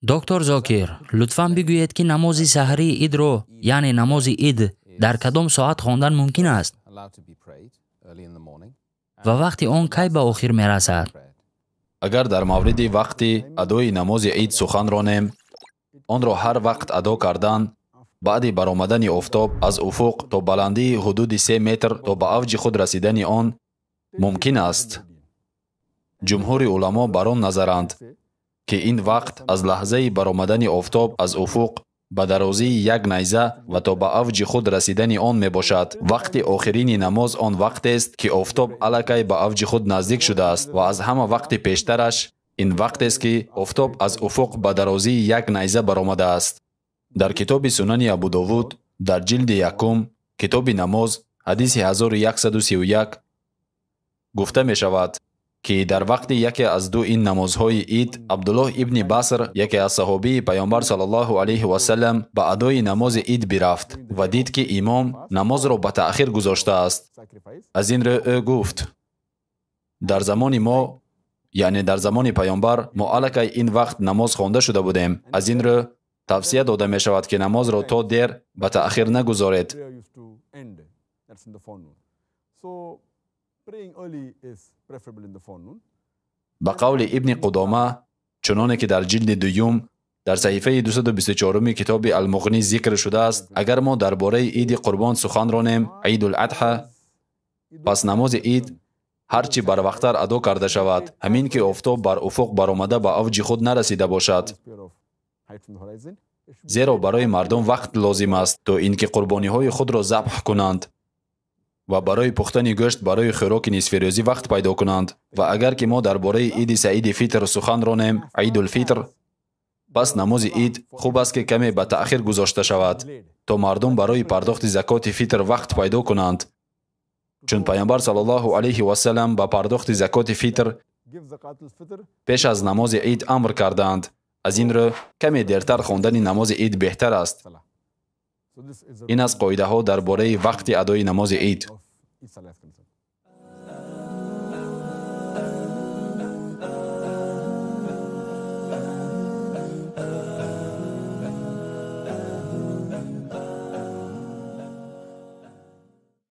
доктор Зокир, лутфан бигӯед ки намози саҳрии идро, яъне намози ид, дар кадом соат хондан мумкин аст? ва вақти он кай ба охир мерасад? агар дар мавриди вақти адои намози ид сухан ронем, онро ҳар вақт адо кардан баъди баромадани офтоб аз уфуқ то баландии ҳудуди 3 метр то ба авҷи худ расидани он мумкин аст. ҷумҳури уламо бар он назаранд ки ин вақт аз лаҳзаи баромадани офтоб аз уфуқ ба дарозии як найза ва то ба авҷи худ расидани он мебошад. вақти охирини намоз он вақтест ки офтоб аллакай ба авҷи худ наздик шудааст ва аз ҳама вақти пештараш ин вақтест ки офтоб аз уфуқ ба дарозии як найза баромадааст. дар китоби сунани абу довуд дар ҷилди якум китоби намоз ҳадиси 1131 гуфта мешавад ки дар вақти яке аз ду ин намозҳои ид Абдуллоҳ ибни Баср, яке аз саҳобии паёмбар саллаллоҳу алайҳи васаллам, ба адои намози ид бирафт ва дид ки имом намозро ба таъхир гузоштааст. аз ин рӯ ӯ гуфт: дар замони мо, яъне дар замони паёмбар, мо аллакай ин вақт намоз хонда шуда будем. аз ин рӯ тавсия дода мешавад ки намозро то дер ба таъхир нагузоред. ба қавли ибни Қудома, чуноне ки дар ҷилди дуюм дар саҳифаи 224 китоби Ал-Муғни зикр шудааст, агар мо дар бораи иди Қурбон сухан ронем, Идул Адҳа, пас намози ид ҳар чӣ барвақттар адо карда шавад, ҳамин ки офтоб бар уфуқ баромада ба авҷи худ нарасида бошад. зеро барои мардум вақт лозим аст то ин ки қурбониҳои худро забҳ кунанд ва барои пухтани гӯшт барои хӯроки нисфирӯзӣ вақт пайдо кунанд. ва агар ки мо дар бораи иди Саиди Фитр сухан ронем, Идул Фитр, пас намози ид хуб аст ки каме ба таъхир гузошта шавад, то мардум барои пардохти закоти фитр вақт пайдо кунанд. чун паёмбар саллаллоҳу алайҳи васаллам ба пардохти закоти фитр пеш аз намози ид амр карданд. аз ин рӯ каме дертар хондани намози ид беҳтар аст. ин аз қоидаҳо дар бораи вақти адои намози ид.